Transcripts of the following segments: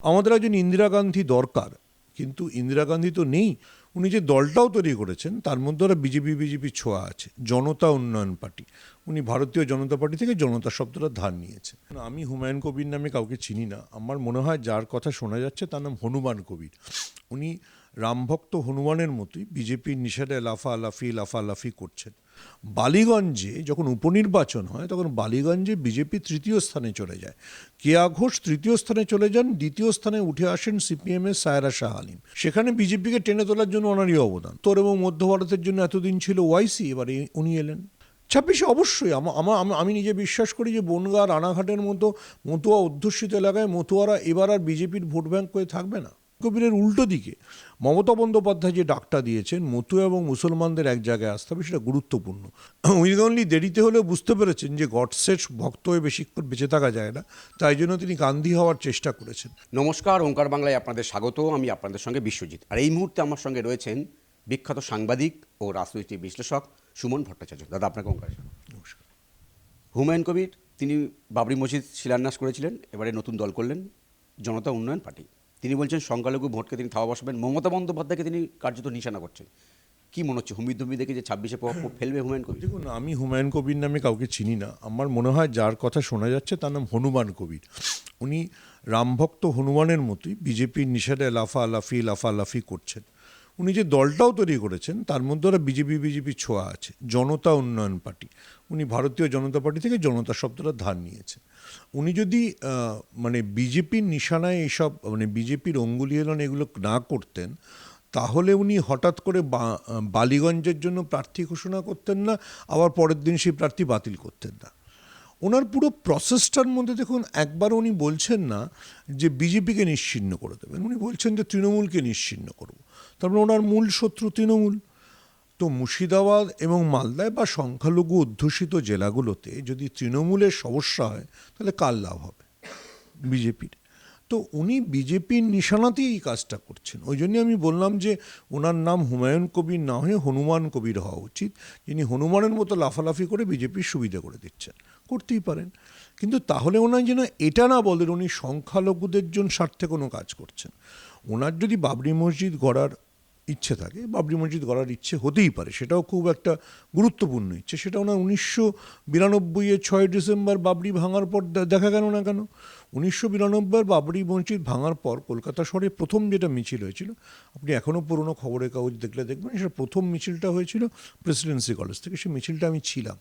আমাদের একজন ইন্দিরা গান্ধী দরকার, কিন্তু ইন্দিরা গান্ধী তো নেই। উনি যে দলটাও তৈরি করেছেন তার মধ্যে ওরা বিজেপি ছোঁয়া আছে, জনতা উন্নয়ন পার্টি। উনি ভারতীয় জনতা পার্টি থেকে জনতা শব্দটা ধার নিয়েছে। আমি হুমায়ুন কবির নামে কাউকে চিনি না। আমার মনে হয় যার কথা শোনা যাচ্ছে তার নাম হনুমান কবির। উনি রামভক্ত হনুমানের মতোই বিজেপির নিষেধে লাফালাফি করছেন। বালিগঞ্জে যখন উপনির্বাচন হয় তখন বালিগঞ্জে বিজেপি তৃতীয় স্থানে চলে যায়। কেয়া ঘোষ তৃতীয় স্থানে চলে যান, দ্বিতীয় স্থানে উঠে আসেন সিপিএমের সায়রা শাহ আলিম। সেখানে বিজেপিকে টেনে তোলার জন্য ওনারই অবদান। উত্তর এবং মধ্য ভারতের জন্য এতদিন ছিল ওয়াইসি, এবারে উনি এলেন 26-এ। অবশ্যই আমি নিজে বিশ্বাস করি যে বনগাঁ রানাঘাটের মতো মতুয়া অধ্যুষিত এলাকায় মতুয়ারা এবার আর বিজেপির ভোট ব্যাঙ্ক হয়ে থাকবে না। কবিরের উল্টো দিকে মমতা বন্দ্যোপাধ্যায় যে ডাকটা দিয়েছেন মতুয়া এবং মুসলমানদের এক জায়গায় আসতে হবে, সেটা গুরুত্বপূর্ণ। উনি অনলি দেরিতে হলেও বুঝতে পেরেছেন যে গডসের ভক্ত হয়ে বেশিক্ষণ বেঁচে থাকা যায় না, তাই জন্য তিনি গান্ধী হওয়ার চেষ্টা করেছেন। নমস্কার, ওঙ্কার বাংলায় আপনাদের স্বাগত। আমি আপনাদের সঙ্গে বিশ্বজিৎ, আর এই মুহূর্তে আমার সঙ্গে রয়েছেন বিখ্যাত সাংবাদিক ও রাজনৈতিক বিশ্লেষক সুমন ভট্টাচার্য। দাদা, আপনাকে ওঙ্কার। নমস্কার। হুমায়ুন কবির, তিনি বাবরি মসজিদ শিলান্যাস করেছিলেন, এবারে নতুন দল করলেন জনতা উন্নয়ন পার্টি। তিনি বলছেন সংখ্যালঘু ভোটকে তিনি থাবা বসাবেন। মমতা বন্দ্যোপাধ্যায়কে তিনি কার্যত নিশানা করছেন। কি মনে হচ্ছে হুমিদ দেখে যে 26-এ প্রভাব ফেলবে হুমায়ুন কবির? দেখুন, আমি হুমায়ুন কবির নামে কাউকে চিনি না। আমার মনে হয় যার কথা শোনা যাচ্ছে তার নাম হনুমান কবির। উনি রামভক্ত হনুমানের মতোই বিজেপির নিষেধে লাফালাফি করছেন। উনি যে দলটাও তৈরি করেছেন তার মধ্যে ওরা বিজেপি ছোঁয়া আছে, জনতা উন্নয়ন পার্টি। উনি ভারতীয় জনতা পার্টি থেকে জনতা শব্দটা ধার নিয়েছেন। উনি যদি বিজেপির নিশানায় এইসব বিজেপির অঙ্গুলি হেলন এগুলো না করতেন, তাহলে উনি হঠাৎ করে বালিগঞ্জের জন্য প্রার্থী ঘোষণা করতেন না, আবার পরের দিন সেই প্রার্থী বাতিল করতেন না। ওনার পুরো প্রসেসটার মধ্যে দেখুন, একবার উনি বলছেন না যে বিজেপিকে নিশ্চিহ্ন করে দেবেন, উনি বলছেন যে তৃণমূলকে নিশ্চিহ্ন করব। তারপরে ওনার মূল শত্রু তৃণমূল। তো মুর্শিদাবাদ এবং মালদায় বা সংখ্যালঘু অধ্যুষিত জেলাগুলোতে যদি তৃণমূলের সমস্যা হয় তাহলে কার লাভ হবে? বিজেপির। তো উনি বিজেপির নিশানাতেই এই কাজটা করছেন। ওই জন্যই আমি বললাম যে ওনার নাম হুমায়ুন কবির না হয়ে হনুমান কবির হওয়া উচিত, যিনি হনুমানের মতো লাফালাফি করে বিজেপির সুবিধা করে দিচ্ছেন। করতেই পারেন, কিন্তু তাহলে ওনার যেন এটা না বলেন উনি সংখ্যালঘুদের জন্য স্বার্থে কোনো কাজ করছেন। ওনার যদি বাবরি মসজিদ গড়ার ইচ্ছে থাকে, বাবরি মসজিদ গড়ার ইচ্ছে হতেই পারে, সেটাও খুব একটা গুরুত্বপূর্ণ ইচ্ছে। সেটা ওনার 1992-এর 6 ডিসেম্বর বাবরি ভাঙার পর দেখা গেল না কেন? 1992 বাবরি মসজিদ ভাঙার পর কলকাতা শহরে প্রথম যেটা মিছিল হয়েছিল, আপনি এখনও পুরনো খবরের কাগজ দেখলে দেখবেন, সেটা প্রথম মিছিলটা হয়েছিল প্রেসিডেন্সি কলেজ থেকে। সেই মিছিলটা আমি ছিলাম।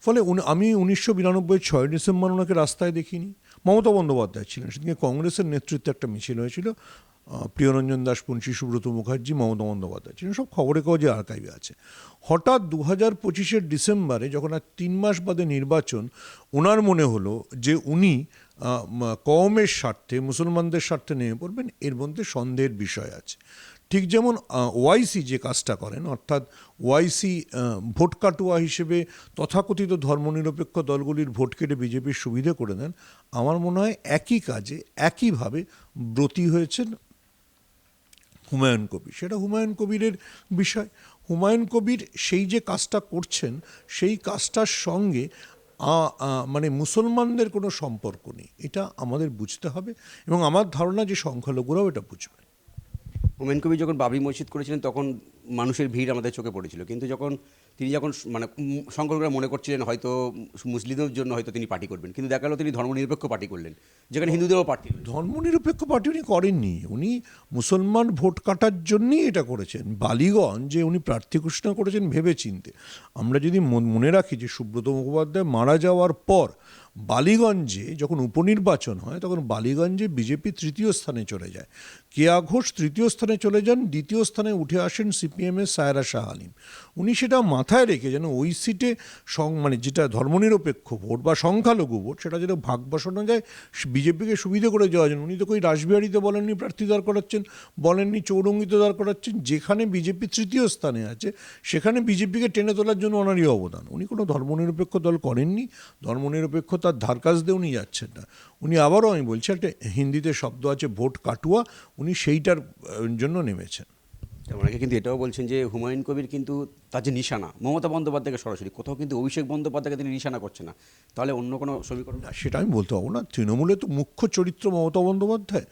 ফলে আমি 1992-এর 6 ডিসেম্বর ওনাকে রাস্তায় দেখিনি, মমতা বন্দ্যোপাধ্যায় ছিলেন। সেদিকে কংগ্রেসের নেতৃত্বে একটা মিছিল হয়েছিল, প্রিয়রঞ্জন দাস, পঞ্চী, সুব্রত মুখার্জি, মমতা বন্দ্যোপাধ্যায় ছিলেন। সব খবরের কাগজে আর্কাইভে আছে। হঠাৎ 2025-এর ডিসেম্বরে যখন আর 3 মাস বাদে নির্বাচন, ওনার মনে হলো যে উনি কওমের স্বার্থে, মুসলমানদের স্বার্থে নেমে পড়বেন, এর মধ্যে সন্দেহের বিষয় আছে। ঠিক যেমন ওয়াইসি যে কাজটা করেন, অর্থাৎ ওয়াইসি ভোট কাটুয়া হিসেবে তথাকথিত ধর্মনিরপেক্ষ দলগুলির ভোট কেটে বিজেপির সুবিধে করে দেন, আমার মনে হয় একই কাজে একইভাবে ব্রতী হয়েছেন হুমায়ুন কবির। সেটা হুমায়ুন কবিরের বিষয়। হুমায়ুন কবির সেই যে কাজটা করছেন, সেই কাজটার সঙ্গে মুসলমানদের কোনো সম্পর্ক নেই, এটা আমাদের বুঝতে হবে, এবং আমার ধারণা যে সংখ্যালঘুরাও এটা বুঝবে। হুমায়ুন কবির যখন বাবরি মসজিদ করেছিলেন তখন মানুষের ভিড় আমাদের চোখে পড়েছিল, কিন্তু তিনি যখন সংখ্যালঘুরা মনে করছিলেন হয়তো মুসলিমদের জন্য হয়তো তিনি পার্টি করবেন, কিন্তু দেখা গেল তিনি ধর্মনিরপেক্ষ পার্টি করলেন, যেখানে হিন্দুদেরও পার্টি। ধর্মনিরপেক্ষ পার্টি উনি করেননি, উনি মুসলমান ভোট কাটার জন্যই এটা করেছেন। বালিগঞ্জে উনি প্রার্থী ঘোষণা করেছেন ভেবে চিনতে। আমরা যদি মনে রাখি যে সুব্রত মুখোপাধ্যায় মারা যাওয়ার পর বালিগঞ্জে যখন উপনির্বাচন হয় তখন বালিগঞ্জে বিজেপি তৃতীয় স্থানে চলে যায়, কেয়া ঘোষ তৃতীয় স্থানে চলে যান, দ্বিতীয় স্থানে উঠে আসেন সিপিএমের সায়রা শাহ আলিম। উনি সেটা মাথায় রেখে যেন ওই সিটে যেটা ধর্মনিরপেক্ষ ভোট বা সংখ্যালঘু ভোট, সেটা যেন ভাগ বসানো যায় বিজেপিকে সুবিধা করে যাওয়ার জন্য। উনি তো কই রাসবিহারীতে বলেননি প্রার্থী দাঁড় করাচ্ছেন, বলেননি চৌরঙ্গিতে দাঁড় করাচ্ছেন। যেখানে বিজেপি তৃতীয় স্থানে আছে সেখানে বিজেপিকে টেনে তোলার জন্য ওনারই অবদান। উনি কোনো ধর্মনিরপেক্ষ দল করেননি, ধর্মনিরপেক্ষতার ধার কাছ দিয়ে উনি যাচ্ছেন না। উনি আবারও, আমি বলছি, একটা হিন্দিতে শব্দ আছে ভোট কাটুয়া, উনি সেইটার জন্য নেমেছেন। অনেকে কিন্তু এটাও বলছেন যে হুমায়ুন কবির কিন্তু তার যে নিশানা মমতা বন্দ্যোপাধ্যায়কে সরাসরি, কোথাও কিন্তু অভিষেক বন্দ্যোপাধ্যায়কে তিনি নিশানা করছে না, তাহলে অন্য কোনো সমীকরণ? না, সেটা আমি বলতে পারবো না। তৃণমূলে তো মুখ্য চরিত্র মমতা বন্দ্যোপাধ্যায়,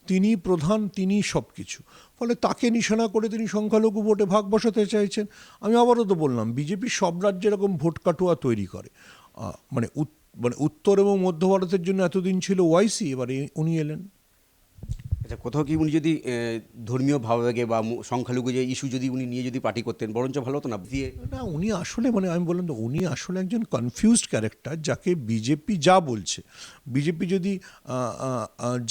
তিনি প্রধান, তিনি সব কিছু। ফলে তাকে নিশানা করে তিনি সংখ্যালঘু ভোটে ভাগ বসাতে চাইছেন। আমি আবারও তো বললাম, বিজেপি সব রাজ্যে এরকম ভোট কাটুয়া তৈরি করে। মানে উত্তর এবং মধ্য ভারতের জন্য এতদিন ছিল ওয়াইসি, এবারে উনি এলেন। আচ্ছা, কোথাও কি উনি যদি ধর্মীয় ভাবাবেগে বা সংখ্যালঘু যে ইস্যু যদি উনি নিয়ে যদি পার্টি করতেন, বরঞ্চ ভালো হতো না দিয়ে? না, উনি আসলে মানে আমি বললাম তো, উনি আসলে একজন কনফিউজড ক্যারেক্টার, যাকে বিজেপি যা বলছে, বিজেপি যদি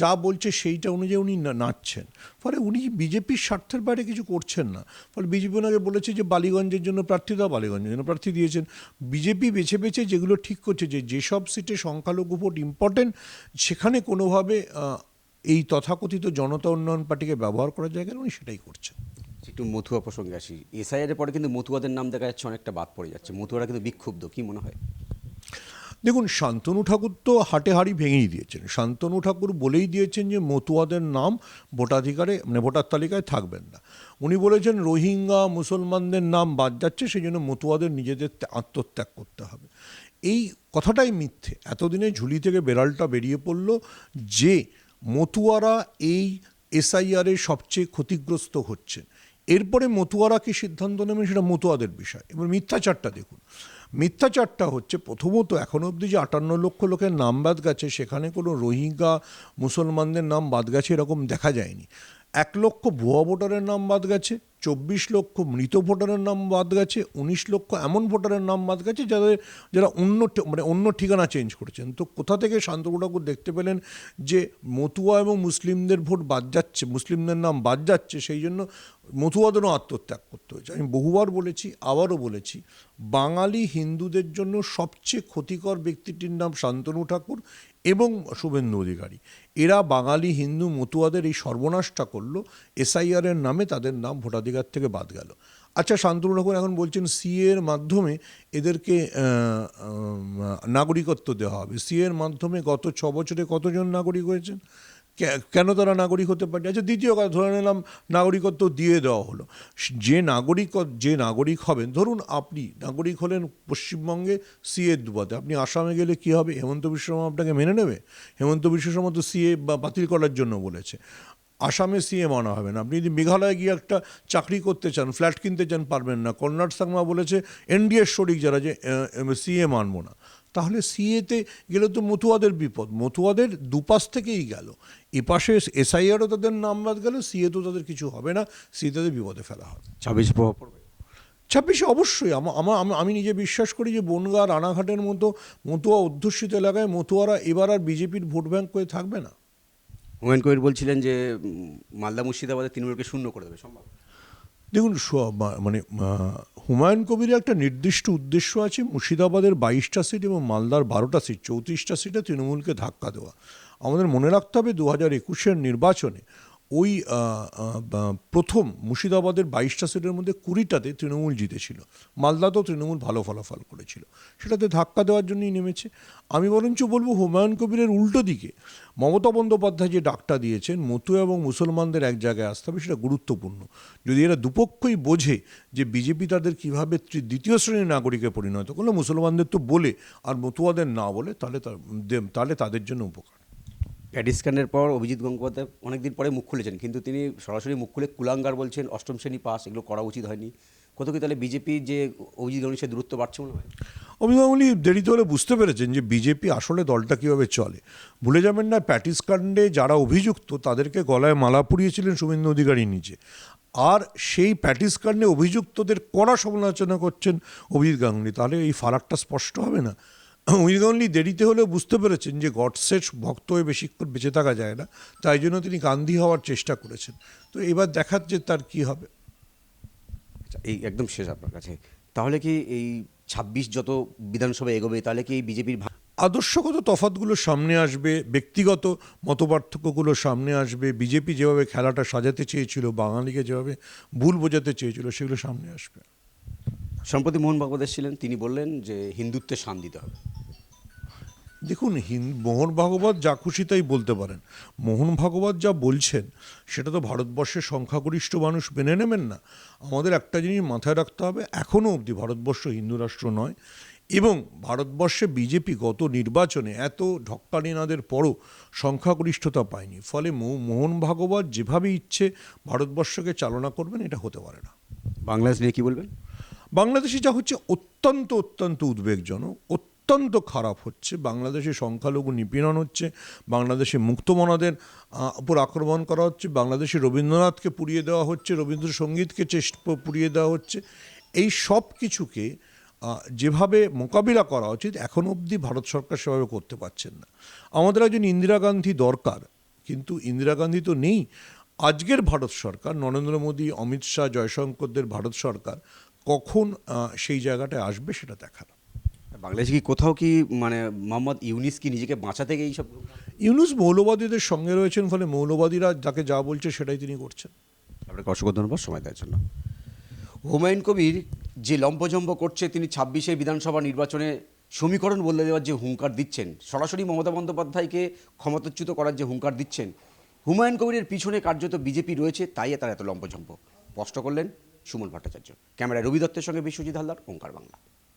যা বলছে সেইটা অনুযায়ী উনি নাচছেন। ফলে উনি বিজেপির স্বার্থের বাইরে কিছু করছেন না। ফলে বিজেপি ওনাকে বলেছে যে বালিগঞ্জের জন্য প্রার্থী দাও, বালিগঞ্জের জন্য প্রার্থী দিয়েছেন। বিজেপি বেছে বেছে যেগুলো ঠিক করছে, যে যেসব সিটে সংখ্যালঘু ভোট ইম্পর্টেন্ট, সেখানে কোনোভাবে এই তথাকথিত জনতা উন্নয়ন পার্টিকে ব্যবহার করার জায়গায় উনি সেটাই করছেন। একটু মতুয়া প্রসঙ্গে আসি। এসআইআর এর পরে কিন্তু মতুয়াদের নাম দেখা যাচ্ছে অনেকটা বাদ পড়ে যাচ্ছে, মতুয়ারা কিন্তু বিক্ষুব্ধ, কি মনে হয়? দেখুন, শান্তনু ঠাকুর তো হাটে হাড়ি ভেঙেই দিয়েছেন। শান্তনু ঠাকুর বলেই দিয়েছেন যে মতুয়াদের নাম ভোটাধিকারে, মানে ভোটার তালিকায় থাকবেন না। উনি বলেছেন রোহিঙ্গা মুসলমানদের নাম বাদ যাচ্ছে, সেই জন্য মতুয়াদের নিজেদের আত্মত্যাগ করতে হবে। এই কথাটাই মিথ্যে। এতদিনে ঝুলি থেকে বেড়ালটা বেরিয়ে পড়ল যে মতুয়ারা এই এসআইআরে সবচেয়ে ক্ষতিগ্রস্ত হচ্ছেন। এরপরে মতুয়ারা কি সিদ্ধান্ত নেবেন সেটা মতুয়াদের বিষয়। এবার মিথ্যাচারটা দেখুন। মিথ্যাচারটা হচ্ছে, প্রথমত এখনও অবধি যে 58 লক্ষ লোকের নাম বাদ গেছে, সেখানে কোনো রোহিঙ্গা মুসলমানদের নাম বাদ গেছে এরকম দেখা যায়নি। 1 লক্ষ ভুয়া ভোটারের নাম বাদ গেছে, 24 লক্ষ মৃত ভোটারের নাম বাদ গেছে, 19 লক্ষ এমন ভোটারের নাম বাদ গেছে যারা অন্য ঠিকানা চেঞ্জ করেছেন। তো কোথা থেকে শান্তনু ঠাকুর দেখতে পেলেন যে মতুয়া এবং মুসলিমদের ভোট বাদ যাচ্ছে, মুসলিমদের নাম বাদ যাচ্ছে, সেই জন্য মতুয়াদেরও আত্মত্যাগ করতে হয়েছে? আমি বহুবার বলেছি, আবারও বলেছি, বাঙালি হিন্দুদের জন্য সবচেয়ে ক্ষতিকর ব্যক্তিটির নাম শান্তনু ঠাকুর এবং শুভেন্দু অধিকারী। এরা বাঙালি হিন্দু মতুয়াদের এই সর্বনাশটা করলো। এসআইআরের নামে তাদের নাম ভোটাধিকার থেকে বাদ গেল। আচ্ছা, শান্তনু ঠাকুর এখন বলছেন সিএ এর মাধ্যমে এদেরকে নাগরিকত্ব দেওয়া হবে। সিএ এর মাধ্যমে গত 6 বছরে কতজন নাগরিক হয়েছেন? কেন তারা নাগরিক হতে পারে? আচ্ছা, দ্বিতীয় কথা, ধরে নিলাম নাগরিকত্ব দিয়ে দেওয়া হলো। যে নাগরিক হবেন, ধরুন আপনি নাগরিক হলেন পশ্চিমবঙ্গে সিএ দুবাতে, আপনি আসামে গেলে কি হবে? হেমন্ত বিশ্ব শর্মা আপনাকে মেনে নেবে? হেমন্ত বিশ্ব শর্মা তো সিএ বাতিল করার জন্য বলেছে। আসামে সিএ মানা হবে না। আপনি যদি মেঘালয়ে গিয়ে একটা চাকরি করতে চান, ফ্ল্যাট কিনতে চান, পারবেন না। কর্নাড সাংমা বলেছে এনডিএর শরিক যারা, যে সিএ মানবো না। তাহলে সিএতে গেলে তো মতুয়াদের বিপদ। মতুয়াদের দুপাশ থেকেই গেল, এপাশে এসআইআরও তাদের নাম বাদ গেল, সিএ তো তাদের কিছু হবে না, সিএ তাদের বিপদে ফেলা হবে। 26 প্রভাব পড়বে? 26-এ অবশ্যই। আমি নিজে বিশ্বাস করি যে বনগাঁ রানাঘাটের মতো মতুয়া অধ্যুষিত এলাকায় মতুয়ারা এবার আর বিজেপির ভোট ব্যাঙ্ক হয়ে থাকবে না। হুমায়ুন কবির বলছিলেন যে মালদা মুর্শিদাবাদে তৃণমূলকে শূন্য করে দেবে, সম্ভব? দেখুন, হুমায়ুন কবিরের একটা নির্দিষ্ট উদ্দেশ্য আছে, মুর্শিদাবাদের 22টা সিট এবং মালদার 12টা সিট, 34টা সিটে তৃণমূলকে ধাক্কা দেওয়া। আমাদের মনে রাখতে হবে 2021-এর নির্বাচনে ওই প্রথম মুর্শিদাবাদের 22টা সিটের মধ্যে 20টাতে তৃণমূল জিতেছিল। মালদাতেও তৃণমূল ভালো ফলাফল করেছিল, সেটাতে ধাক্কা দেওয়ার জন্যই নেমেছে। আমি বরঞ্চ বলবো হুমায়ুন কবিরের উল্টো দিকে মমতা বন্দ্যোপাধ্যায় যে ডাকটা দিয়েছেন মতুয়া এবং মুসলমানদের এক জায়গায় আসতে হবে, সেটা গুরুত্বপূর্ণ। যদি এরা দুপক্ষই বোঝে যে বিজেপি তাদের কীভাবে দ্বিতীয় শ্রেণীর নাগরিকে পরিণত করলো, মুসলমানদের তো বলে আর মতুয়াদের না বলে, তাহলে তাদের জন্য উপকার। প্যাডি স্ক্যানের পর অভিজিৎ গঙ্গোপাধ্যায় অনেকদিন পরে মুখ খুলেছেন, কিন্তু তিনি সরাসরি মুখ খুলে কুলাঙ্গার বলছেন, অষ্টম শ্রেণী পাস, এগুলো করা উচিত হয়নি। কোথাও কি তাহলে বিজেপির যে অভিজিৎ গাঙ্গুলির সে দূরত্ব বাড়ছে মনে হয়? অভিজিৎ গাঙ্গুলি দেরিতে হলে বুঝতে পেরেছেন যে বিজেপি আসলে দলটা কীভাবে চলে। ভুলে যাবেন না, প্যাটিস কাণ্ডে যারা অভিযুক্ত তাদেরকে গলায় মালা পরিয়েছিলেন শুভেন্দু অধিকারী নিজে। আর সেই প্যাটিস কাণ্ডে অভিযুক্তদের কড়া সমালোচনা করছেন অভিজিৎ গাঙ্গুলি। তাহলে এই ফারাকটা স্পষ্ট হবে না? অভিজিৎ গাঙ্গুলি দেরিতে হলেও বুঝতে পেরেছেন যে গডসের ভক্ত হয়ে বেশিক্ষণ বেঁচে থাকা যায় না, তাই জন্য তিনি গান্ধী হওয়ার চেষ্টা করেছেন। তো এবার দেখাচ্ছে তার কি হবে। আচ্ছা, এই একদম শেষ আপনার কাছে, তাহলে কি এই 26 যত বিধানসভা এগোবে, তাহলে কি বিজেপির আদর্শগত তফাৎগুলো সামনে আসবে, ব্যক্তিগত মতপার্থক্যগুলো সামনে আসবে, বিজেপি যেভাবে খেলাটা সাজাতে চেয়েছিল, বাঙালিকে যেভাবে ভুল বোঝাতে চেয়েছিল, সেগুলো সামনে আসবে। সম্প্রতি মোহন ভাগবত ছিলেন, তিনি বললেন যে হিন্দুত্বের শান দিতে হবে। দেখুন, মোহন ভাগবত যা খুশি তাই বলতে পারেন। মোহন ভাগবত যা বলছেন সেটা তো ভারতবর্ষের সংখ্যাগরিষ্ঠ মানুষ মেনে নেবেন না। আমাদের একটা জিনিস মাথায় রাখতে হবে, এখনও অবধি ভারতবর্ষ হিন্দু রাষ্ট্র নয়, এবং ভারতবর্ষে বিজেপি গত নির্বাচনে এত ঢক্কানিনাদের পরও সংখ্যাগরিষ্ঠতা পায়নি। ফলে মোহন ভাগবত যেভাবে ইচ্ছে ভারতবর্ষকে চালনা করবেন, এটা হতে পারে না। বাংলাদেশ নিয়ে কি বলবেন? বাংলাদেশে যা হচ্ছে অত্যন্ত অত্যন্ত উদ্বেগজনক, অত্যন্ত খারাপ হচ্ছে। বাংলাদেশে সংখ্যালঘু নিপীড়ন হচ্ছে, বাংলাদেশে মুক্তমনাদের উপর আক্রমণ করা হচ্ছে, বাংলাদেশে রবীন্দ্রনাথকে পুড়িয়ে দেওয়া হচ্ছে, রবীন্দ্রসঙ্গীতকে পুড়িয়ে দেওয়া হচ্ছে। এই সব কিছুকে যেভাবে মোকাবিলা করা উচিত এখন অবধি ভারত সরকার সেভাবে করতে পারছেন না। আমাদের একজন ইন্দিরা গান্ধী দরকার, কিন্তু ইন্দিরা গান্ধী তো নেই। আজকের ভারত সরকার, নরেন্দ্র মোদী, অমিত শাহ, জয়শঙ্করদের ভারত সরকার কখন সেই জায়গাটায় আসবে সেটা দেখার। বাংলাদেশে কি কোথাও কি মানে মোহাম্মদ ইউনিস কি নিজেকে বাঁচাতে গিয়ে এইসব? ইউনূস মৌলবাদীদের সঙ্গে রয়েছেন, ফলে মৌলবাদীরা যাকে যা বলছে সেটাই তিনি করছেন। আপনাকে অসংখ্য ধন্যবাদ সময় দেওয়ার জন্য। হুমায়ুন কবির যে লম্পজম্প করছে, তিনি 26শে বিধানসভা নির্বাচনে সমীকরণ বদলে দেওয়ার যে হুঙ্কার দিচ্ছেন, সরাসরি মমতা বন্দ্যোপাধ্যায়কে ক্ষমতাচ্যুত করার যে হুঙ্কার দিচ্ছেন, হুমায়ুন কবিরের পিছনে কার্যত বিজেপি রয়েছে, তাই তার এত লম্পজম্প স্পষ্ট করলেন সুমন ভট্টাচার্য। ক্যামেরায় রবি দত্তের সঙ্গে বিশ্বজিৎ হালদার, ওঙ্কার বাংলা।